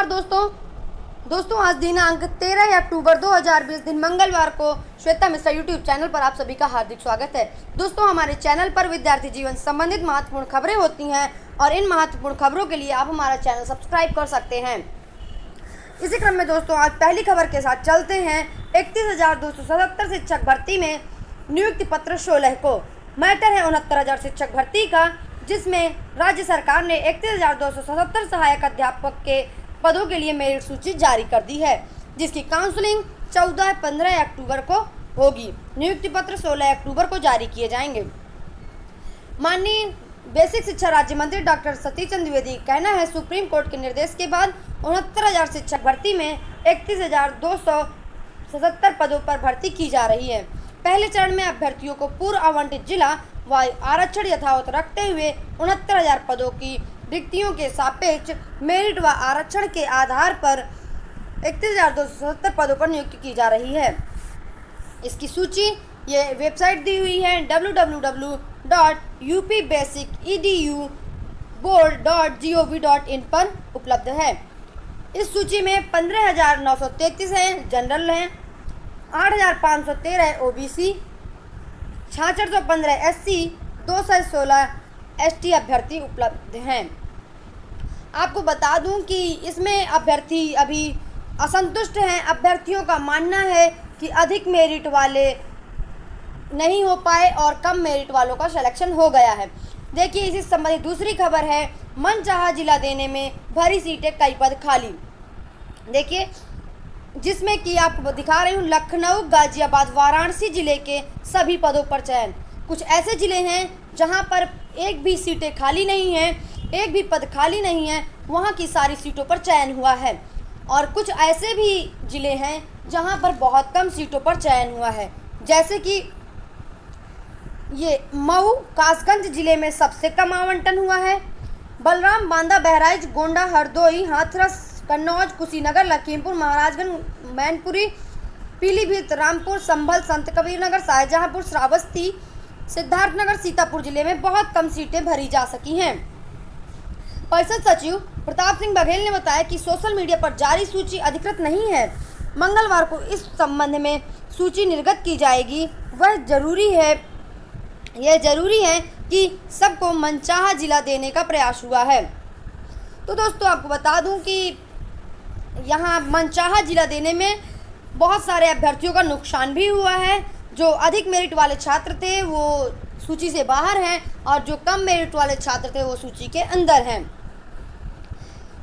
नमस्कार दोस्तों आज दिनांक 13 अक्टूबर 2020 दिन मंगलवार को श्वेता मिश्रा यूट्यूब चैनल पर आप सभी का हार्दिक स्वागत है। दोस्तों हमारे चैनल पर विद्यार्थी जीवन संबंधित महत्वपूर्ण खबरें होती हैं और इन महत्वपूर्ण खबरों के लिए आप हमारा चैनल सब्सक्राइब कर सकते हैं। इसी क्रम में दोस्तों आज पहली खबर के साथ चलते हैं। 31,277 शिक्षक भर्ती में नियुक्ति पत्र 16 को। मैटर है 69,000 शिक्षक भर्ती का, जिसमें राज्य सरकार ने 31,277 सहायक अध्यापक के पदों के लिए मेरिट सूची जारी कर दी है, जिसकी काउंसलिंग 14-15 अक्टूबर को होगी। नियुक्ति पत्र 16 अक्टूबर को जारी किए जाएंगे। माननीय बेसिक शिक्षा राज्य मंत्री डॉक्टर सतीश चंद्र द्विवेदी का कहना है, सुप्रीम कोर्ट के निर्देश के बाद 69,000 शिक्षक भर्ती में 31,277 पदों पर भर्ती की जा रही है। पहले चरण में अभ्यर्थियों को पूर्व आवंटित जिला व आरक्षण यथावत रखते हुए 69,000 पदों की रिक्तियों के सापेक्ष मेरिट व आरक्षण के आधार पर 31,277 पदों पर नियुक्ति की जा रही है। इसकी सूची ये वेबसाइट दी हुई है www.upbasicedu.board.gov.in पर उपलब्ध है। इस सूची में 15,933 हैं जनरल हैं, 8,513 ओबीसी, 6,615 एससी, 216 एसटी अभ्यर्थी उपलब्ध हैं। आपको बता दूं कि इसमें अभ्यर्थी अभी असंतुष्ट हैं। अभ्यर्थियों का मानना है कि अधिक मेरिट वाले नहीं हो पाए और कम मेरिट वालों का सिलेक्शन हो गया है। देखिए इसी संबंधित दूसरी खबर है, मनचाहा जिला देने में भरी सीटें, कई पद खाली। देखिए जिसमें कि आपको दिखा रही हूँ, लखनऊ, गाजियाबाद, वाराणसी जिले के सभी पदों पर चयन। कुछ ऐसे जिले हैं जहां पर एक भी सीटें खाली नहीं हैं, एक भी पद खाली नहीं है, वहां की सारी सीटों पर चयन हुआ है। और कुछ ऐसे भी जिले हैं जहां पर बहुत कम सीटों पर चयन हुआ है, जैसे कि ये मऊ, कासगंज जिले में सबसे कम आवंटन हुआ है। बलराम, बांदा, बहराइच, गोंडा, हरदोई, हाथरस, कन्नौज, कुशीनगर, लखीमपुर, महाराजगंज, मैनपुरी, पीलीभीत, रामपुर, संभल, संत कबीरनगर, शाहजहांपुर, श्रावस्ती, सिद्धार्थनगर, सीतापुर जिले में बहुत कम सीटें भरी जा सकी हैं। परिषद सचिव प्रताप सिंह बघेल ने बताया कि सोशल मीडिया पर जारी सूची अधिकृत नहीं है। मंगलवार को इस संबंध में सूची निर्गत की जाएगी। यह जरूरी है कि सबको मनचाहा जिला देने का प्रयास हुआ है। तो दोस्तों आपको बता दूं कि यहाँ मनचाहा जिला देने में बहुत सारे अभ्यर्थियों का नुकसान भी हुआ है। जो अधिक मेरिट वाले छात्र थे वो सूची से बाहर हैं और जो कम मेरिट वाले छात्र थे वो सूची के अंदर हैं।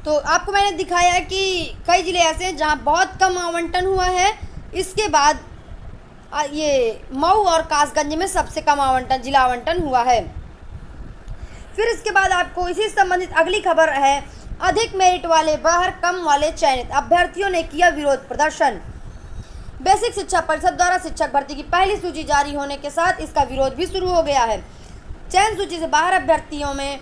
तो आपको मैंने दिखाया है कि कई जिले ऐसे हैं जहाँ बहुत कम आवंटन हुआ है। इसके बाद ये मऊ और कासगंज में सबसे कम आवंटन, जिला आवंटन हुआ है। फिर इसके बाद आपको इसी संबंधित अगली खबर है, अधिक मेरिट वाले बाहर, कम वाले चयनित। अभ्यर्थियों ने किया विरोध प्रदर्शन। बेसिक शिक्षा परिषद द्वारा शिक्षक भर्ती की पहली सूची जारी होने के साथ इसका विरोध भी शुरू हो गया है। चयन सूची से बाहर अभ्यर्थियों में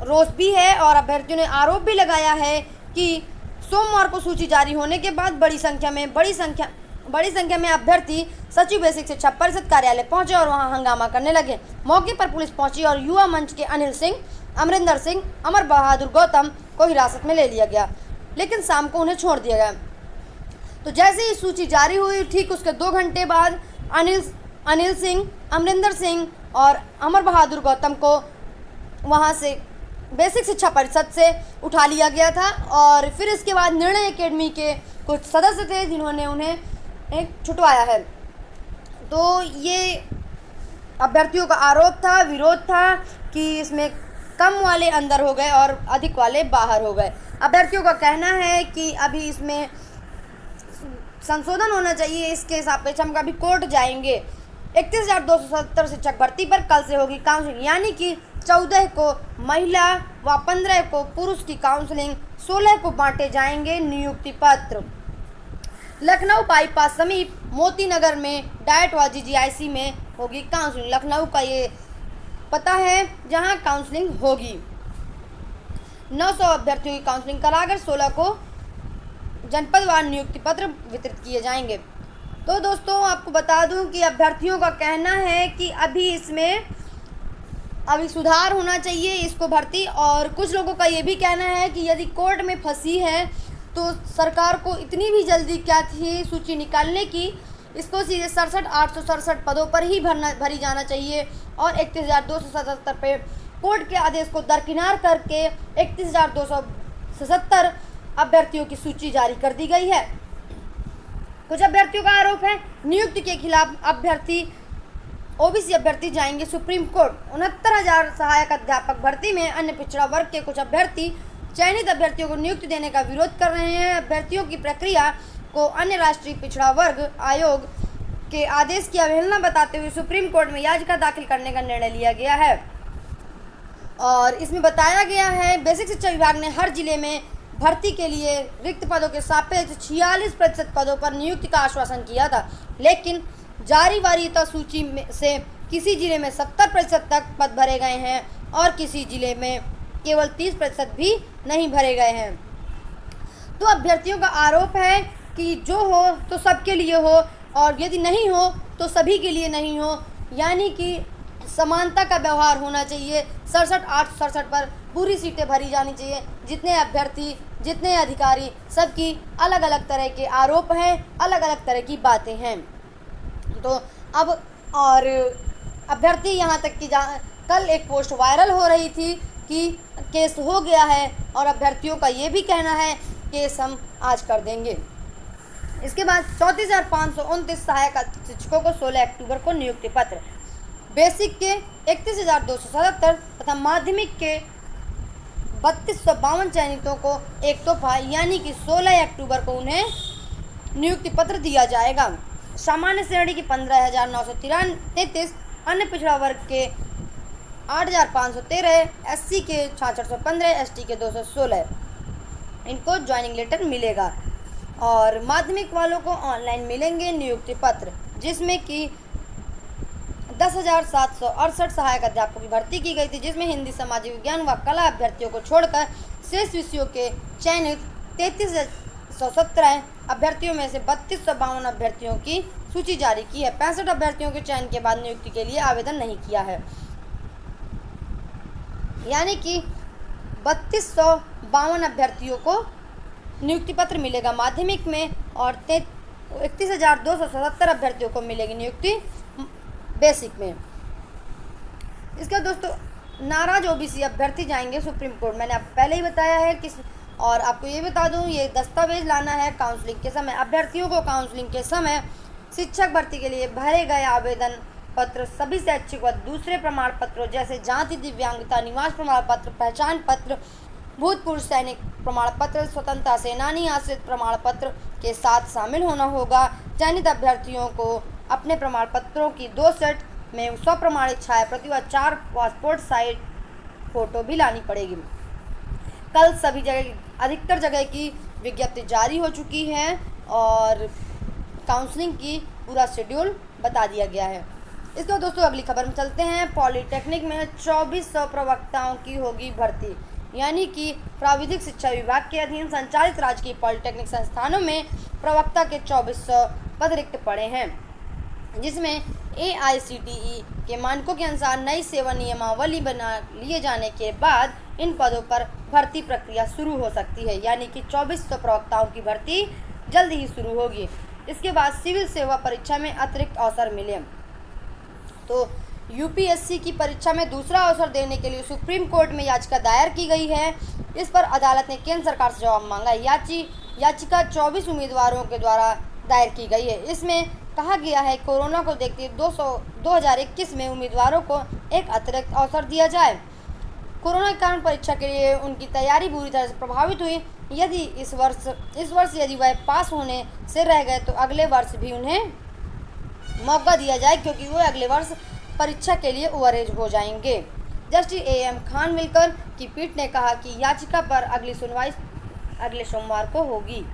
रोष भी है और अभ्यर्थियों ने आरोप भी लगाया है कि सोमवार को सूची जारी होने के बाद बड़ी संख्या में अभ्यर्थी सचिव बेसिक शिक्षा परिषद कार्यालय पहुंचे और वहां हंगामा करने लगे। मौके पर पुलिस पहुंची और युवा मंच के अनिल सिंह, अमरिंदर सिंह, अमर बहादुर गौतम को हिरासत में ले लिया गया, लेकिन शाम को उन्हें छोड़ दिया गया। तो जैसे ही सूची जारी हुई, ठीक उसके 2 घंटे बाद अनिल सिंह, अमरिंदर सिंह और अमर बहादुर गौतम को वहां से बेसिक शिक्षा परिषद से उठा लिया गया था। और फिर इसके बाद निर्णय एकेडमी के कुछ सदस्य थे जिन्होंने उन्हें छुटवाया है। तो ये अभ्यर्थियों का आरोप था, विरोध था कि इसमें कम वाले अंदर हो गए और अधिक वाले बाहर हो गए। अभ्यर्थियों का कहना है कि अभी इसमें संशोधन होना चाहिए। इसके सापेक्ष हम कभी कोर्ट जाएंगे। 31,277 शिक्षक भर्ती पर कल से होगी काउंसलिंग, यानी कि 14 को महिला व 15 को पुरुष की काउंसलिंग, 16 को बांटे जाएंगे नियुक्ति पत्र। लखनऊ बाईपास समीप मोती नगर में डाइट व जीजीआईसी में होगी काउंसलिंग। लखनऊ का ये पता है जहां काउंसलिंग होगी। 900 अभ्यर्थियों की काउंसलिंग कराकर 16 को जनपदवार नियुक्ति पत्र वितरित किए जाएंगे। तो दोस्तों आपको बता दूं कि अभ्यर्थियों का कहना है कि अभी इसमें सुधार होना चाहिए इसको भर्ती। और कुछ लोगों का ये भी कहना है कि यदि कोर्ट में फंसी है तो सरकार को इतनी भी जल्दी क्या थी सूची निकालने की, इसको सीधे 867 पदों पर ही भरी जाना चाहिए और 31,277 पे कोर्ट के आदेश को दरकिनार करके 31,277 अभ्यर्थियों की सूची जारी कर दी गई है। कुछ अभ्यर्थियों का आरोप है नियुक्ति के खिलाफ ओबीसी अभ्यर्थी जाएंगे सुप्रीम कोर्ट। 69,000 सहायक अध्यापक भर्ती में अन्य पिछड़ा वर्ग के कुछ अभ्यर्थी चयनित अभ्यर्थियों को नियुक्ति देने का विरोध कर रहे हैं। अभ्यर्थियों की प्रक्रिया को अन्य राष्ट्रीय पिछड़ा वर्ग आयोग के आदेश की अवहेलना बताते हुए सुप्रीम कोर्ट में याचिका दाखिल करने का निर्णय लिया गया है। और इसमें बताया गया है बेसिक शिक्षा विभाग ने हर जिले में भर्ती के लिए रिक्त पदों के सापेक्ष 46% पदों पर नियुक्ति का आश्वासन किया था, लेकिन जारी वरीयता सूची से किसी जिले में 70% तक पद भरे गए हैं और किसी जिले में केवल 30% भी नहीं भरे गए हैं। तो अभ्यर्थियों का आरोप है कि जो हो तो सबके लिए हो और यदि नहीं हो तो सभी के लिए नहीं हो, यानी कि समानता का व्यवहार होना चाहिए। 67,867 पर पूरी सीटें भरी जानी चाहिए। जितने अभ्यर्थी, जितने अधिकारी, सबकी अलग अलग तरह के आरोप हैं, अलग अलग तरह की बातें हैं। तो अब और अभ्यर्थी यहाँ तक कि कल एक पोस्ट वायरल हो रही थी कि केस हो गया है और अभ्यर्थियों का ये भी कहना है केस हम आज कर देंगे। इसके बाद 34,529 सहायक शिक्षकों को 16 अक्टूबर को नियुक्ति पत्र। बेसिक के 31,277 तथा माध्यमिक के 3,252 चयनितों को एक तोहफा यानी कि 16 अक्टूबर को उन्हें नियुक्ति पत्र दिया जाएगा। सामान्य श्रेणी की 15,933, अन्य पिछड़ा वर्ग के 8,513, एससी के 6,615, एसटी के 216 इनको ज्वाइनिंग लेटर मिलेगा। और माध्यमिक वालों को ऑनलाइन मिलेंगे नियुक्ति पत्र, जिसमें कि 10,768 सहायक अध्यापकों की भर्ती की गई थी, जिसमें हिंदी, सामाजिक विज्ञान व कला अभ्यर्थियों को छोड़कर शेष विषयों के चयनित 33,117 अभ्यर्थियों में से 3,252 अभ्यर्थियों की सूची जारी की है। 65 अभ्यर्थियों के चयन के बाद नियुक्ति के लिए आवेदन नहीं किया है, यानी कि 3,252 अभ्यर्थियों को नियुक्ति पत्र मिलेगा माध्यमिक में और 31,277 अभ्यर्थियों को मिलेगी नियुक्ति बेसिक में। इसका दोस्तों नाराज ओबीसी अभ्यर्थी जाएंगे सुप्रीम कोर्ट। मैंने आपको पहले ही बताया है किस, और आपको ये बता दूं ये दस्तावेज लाना है काउंसलिंग के समय। अभ्यर्थियों को काउंसलिंग के समय शिक्षक भर्ती के लिए भरे गए आवेदन पत्र, सभी शैक्षिक व दूसरे प्रमाण पत्रों जैसे जाति, दिव्यांगता, निवास प्रमाण पत्र, पहचान पत्र, भूतपूर्व सैनिक प्रमाण पत्र, स्वतंत्रता सेनानी आश्रित प्रमाण पत्र के साथ शामिल होना होगा। चयनित अभ्यर्थियों को अपने प्रमाण पत्रों की 2 सेट में स्वप्रमाणित छाया प्रति व 4 पासपोर्ट साइज फोटो भी लानी पड़ेगी। कल सभी जगह अधिकतर जगह की विज्ञप्ति जारी हो चुकी है और काउंसलिंग की पूरा शेड्यूल बता दिया गया है। इसको दोस्तों अगली खबर में चलते हैं। पॉलिटेक्निक में 2400 प्रवक्ताओं की होगी भर्ती, यानी कि प्राविधिक शिक्षा विभाग के अधीन संचालित राजकीय पॉलिटेक्निक संस्थानों में प्रवक्ता के 2400 पद रिक्त पड़े हैं, जिसमें AICTE के मानकों के अनुसार नई सेवा नियमावली बना लिए जाने के बाद इन पदों पर भर्ती प्रक्रिया शुरू हो सकती है, यानी कि 2400 प्रवक्ताओं की भर्ती जल्द ही शुरू होगी। इसके बाद सिविल सेवा परीक्षा में अतिरिक्त अवसर मिले तो UPSC की परीक्षा में दूसरा अवसर देने के लिए सुप्रीम कोर्ट में याचिका दायर की गई है। इस पर अदालत ने केंद्र सरकार से जवाब मांगा। याचिका 24 उम्मीदवारों के द्वारा दायर की गई है। इसमें कहा गया है कोरोना को देखते 2021 में उम्मीदवारों को एक अतिरिक्त अवसर दिया जाए। कोरोना के कारण परीक्षा के लिए उनकी तैयारी बुरी तरह से प्रभावित हुई। यदि इस वर्ष यदि वह पास होने से रह गए तो अगले वर्ष भी उन्हें मौका दिया जाए, क्योंकि वो अगले वर्ष परीक्षा के लिए ओवरेज हो जाएंगे। जस्टिस AM खानविलकर की पीठ ने कहा कि याचिका पर अगली सुनवाई अगले सोमवार को होगी।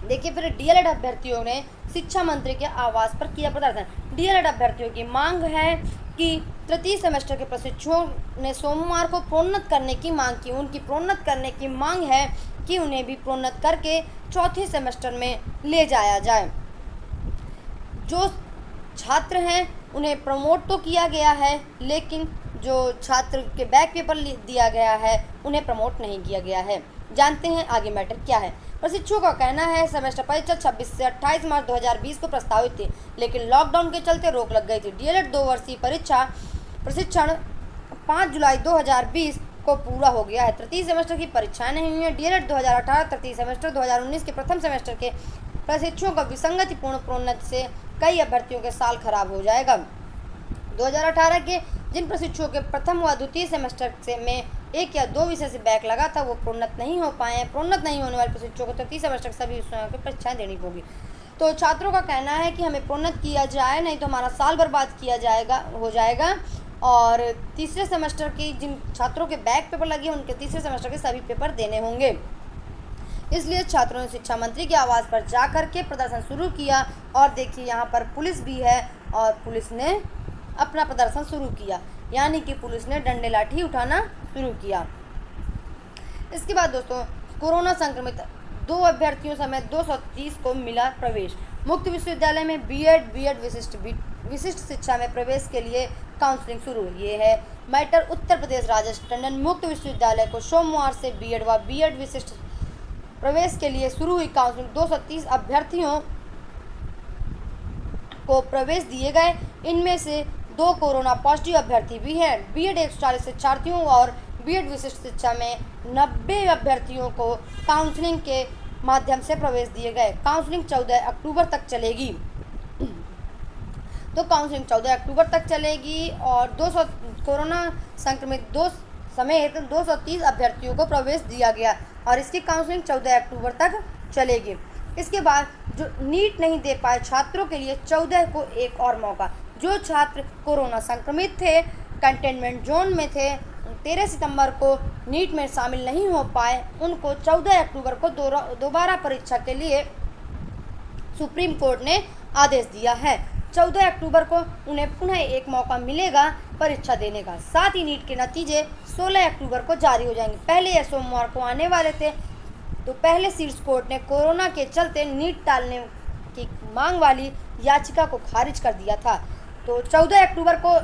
देखिए फिर DLED अभ्यर्थियों ने शिक्षा मंत्री के आवास पर किया प्रदर्शन। DLED अभ्यर्थियों की मांग है कि तृतीय सेमेस्टर के प्रशिक्षुओं ने सोमवार को प्रोन्नत करने की मांग की। उनकी प्रोन्नत करने की मांग है कि उन्हें भी प्रोन्नत करके चौथे सेमेस्टर में ले जाया जाए। जो छात्र हैं उन्हें प्रमोट तो किया गया है, लेकिन जो छात्र के बैक पेपर दिया गया है उन्हें प्रमोट नहीं किया गया है। जानते हैं आगे मैटर क्या है। प्रशिक्षुओं का कहना है सेमेस्टर परीक्षा 26 से 28 मार्च 2020 को प्रस्तावित थी, लेकिन लॉकडाउन के चलते रोक लग गई थी। डीएलएड 2 वर्षीय परीक्षा प्रशिक्षण 5 जुलाई 2020 को पूरा हो गया है। तृतीय सेमेस्टर की परीक्षाएं नहीं हुई है। डीएलएड 2018 तृतीय सेमेस्टर 2019 के प्रथम सेमेस्टर के प्रशिक्षुओं का विसंगतिपूर्ण प्रोन्नति से कई अभ्यर्थियों के साल खराब हो जाएगा। 2018 के जिन प्रशिक्षुओं के प्रथम व द्वितीय सेमेस्टर से में 1 या 2 विषय से बैक लगा था वो प्रोन्नत नहीं हो पाए हैं। प्रोन्नत नहीं होने वाले प्रशिक्षुओं को तृतीय सेमेस्टर के सभी विषयों की परीक्षाएं देनी होगी। तो छात्रों का कहना है कि हमें प्रोन्नत किया जाए, नहीं तो हमारा साल बर्बाद हो जाएगा। और तीसरे सेमेस्टर की जिन छात्रों के बैक पेपर लगे उनके तीसरे सेमेस्टर के सभी पेपर देने होंगे। इसलिए छात्रों ने शिक्षा मंत्री के आवास पर जा कर के प्रदर्शन शुरू किया। और देखिए यहाँ पर पुलिस भी है और पुलिस ने अपना प्रदर्शन शुरू किया, यानी कि पुलिस ने डंडे लाठी उठाना शुरू किया। इसके बाद दोस्तों कोरोना संक्रमित 2 अभ्यर्थियों समेत 230 को मिला प्रवेश। मुक्त विश्वविद्यालय में बीएड विशिष्ट शिक्षा में प्रवेश के लिए काउंसलिंग शुरू। ये है मैटर। उत्तर प्रदेश राजेश टंडन मुक्त विश्वविद्यालय को सोमवार से बीएड विशिष्ट प्रवेश के लिए शुरू हुई काउंसलिंग 230 अभ्यर्थियों को प्रवेश दिए गए। इनमें से 2 कोरोना पॉजिटिव अभ्यर्थी भी हैं। बीएड 140 शिक्षार्थियों और बीएड विशिष्ट शिक्षा में 90 अभ्यर्थियों को काउंसलिंग के माध्यम से प्रवेश दिए गए। काउंसलिंग 14 अक्टूबर तक चलेगी। तो काउंसलिंग 14 अक्टूबर तक चलेगी और 200 कोरोना संक्रमित 2 समेत 230 अभ्यर्थियों को प्रवेश दिया गया और इसकी काउंसलिंग 14 अक्टूबर तक चलेगी। इसके बाद जो नीट नहीं दे पाए छात्रों के लिए 14 को एक और मौका। जो छात्र कोरोना संक्रमित थे, कंटेनमेंट जोन में थे, 13 सितंबर को नीट में शामिल नहीं हो पाए, उनको 14 अक्टूबर को दोबारा परीक्षा के लिए सुप्रीम कोर्ट ने आदेश दिया है। 14 अक्टूबर को उन्हें पुनः एक मौका मिलेगा परीक्षा देने का। साथ ही नीट के नतीजे 16 अक्टूबर को जारी हो जाएंगे। पहले यह सोमवार को आने वाले थे, तो पहले शीर्ष कोर्ट ने कोरोना के चलते नीट टालने की मांग वाली याचिका को खारिज कर दिया था। तो 14 अक्टूबर को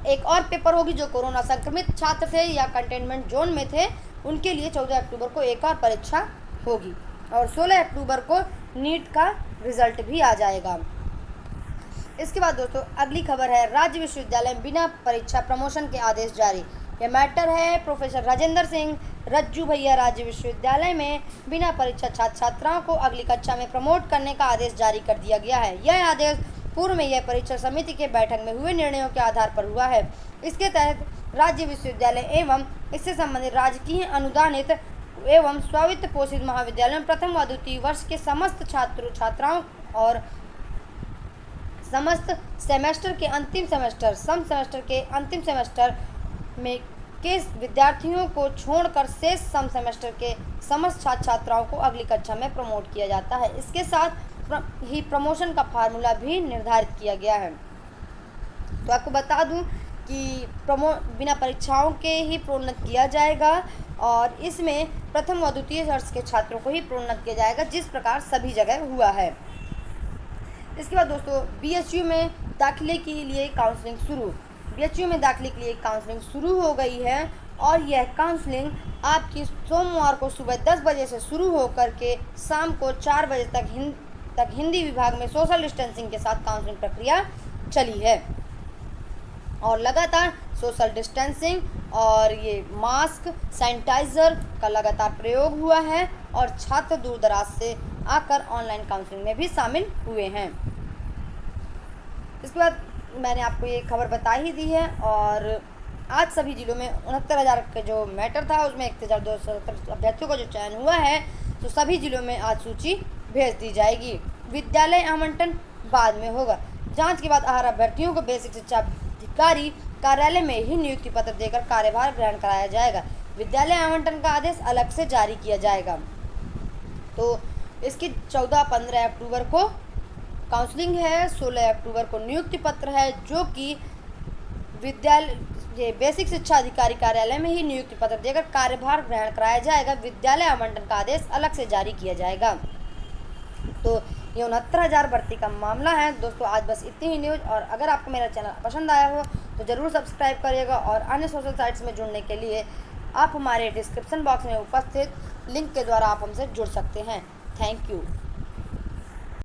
एक और पेपर होगी। जो कोरोना संक्रमित छात्र थे या कंटेनमेंट जोन में थे उनके लिए 14 अक्टूबर को एक और परीक्षा होगी और 16 अक्टूबर को नीट का रिजल्ट भी आ जाएगा। इसके बाद दोस्तों अगली खबर है राज्य विश्वविद्यालय में बिना परीक्षा प्रमोशन के आदेश जारी। यह मैटर है प्रोफेसर राजेंद्र सिंह रज्जू भैया राज्य विश्वविद्यालय में बिना परीक्षा छात्र छात्राओं को अगली कक्षा में प्रमोट करने का आदेश जारी कर दिया गया है। यह आदेश पूर्व में यह परीक्षा समिति के बैठक में हुए निर्णयों के आधार पर हुआ है। इसके तहत राज्य विश्वविद्यालय एवं इससे संबंधित राजकीय अनुदानित एवं स्वायत्त पोषित महाविद्यालय में प्रथम व द्वितीय वर्ष के समस्त छात्र छात्राओं और समस्त सेमेस्टर के अंतिम सेमेस्टर सम सेमेस्टर के अंतिम सेमेस्टर में के विद्यार्थियों को छोड़कर शेष सम सेमेस्टर के समस्त छात्र छात्राओं को अगली कक्षा में प्रमोट किया जाता है। इसके साथ ही प्रमोशन का फार्मूला भी निर्धारित किया गया है। तो आपको बता दूं कि बिना परीक्षाओं के ही प्रोन्नत किया जाएगा और इसमें प्रथम व द्वितीय वर्ष के छात्रों को ही प्रोन्नत किया जाएगा, जिस प्रकार सभी जगह हुआ है। इसके बाद दोस्तों बीएचयू में दाखिले के लिए काउंसलिंग शुरू। बीएचयू में दाखिले के लिए काउंसलिंग शुरू हो गई है और यह काउंसलिंग आपकी सोमवार को सुबह 10 बजे से शुरू होकर के शाम को 4 बजे तक हिंदी विभाग में सोशल डिस्टेंसिंग के साथ काउंसलिंग प्रक्रिया चली है और लगातार सोशल डिस्टेंसिंग और ये मास्क सैनिटाइज़र का लगातार प्रयोग हुआ है और छात्र दूर दराज से आकर ऑनलाइन काउंसलिंग में भी शामिल हुए हैं। इसके बाद मैंने आपको ये खबर बता ही दी है और आज सभी जिलों में 69,000 का जो मैटर था उसमें 31,270 अभ्यर्थियों का जो चयन हुआ है, तो सभी जिलों में आज सूची भेज दी जाएगी। विद्यालय आवंटन बाद में होगा। जांच के बाद आहार अभ्यर्थियों को बेसिक शिक्षा अधिकारी कार्यालय में ही नियुक्ति पत्र देकर कार्यभार ग्रहण कराया जाएगा। विद्यालय आवंटन का आदेश अलग से जारी किया जाएगा। तो इसकी 14-15 अक्टूबर को काउंसलिंग है, 16 अक्टूबर को नियुक्ति पत्र है, जो कि विद्यालय बेसिक शिक्षा अधिकारी कार्यालय में ही नियुक्ति पत्र देकर कार्यभार ग्रहण कराया जाएगा। विद्यालय आवंटन का आदेश अलग से जारी किया जाएगा। तो ये 69,000 भर्ती का मामला है दोस्तों। आज बस इतनी ही न्यूज़, और अगर आपको मेरा चैनल पसंद आया हो तो तो ज़रूर सब्सक्राइब करिएगा। और अन्य सोशल साइट्स में जुड़ने के लिए आप हमारे डिस्क्रिप्शन बॉक्स में उपस्थित लिंक के द्वारा आप हमसे जुड़ सकते हैं। Thank you.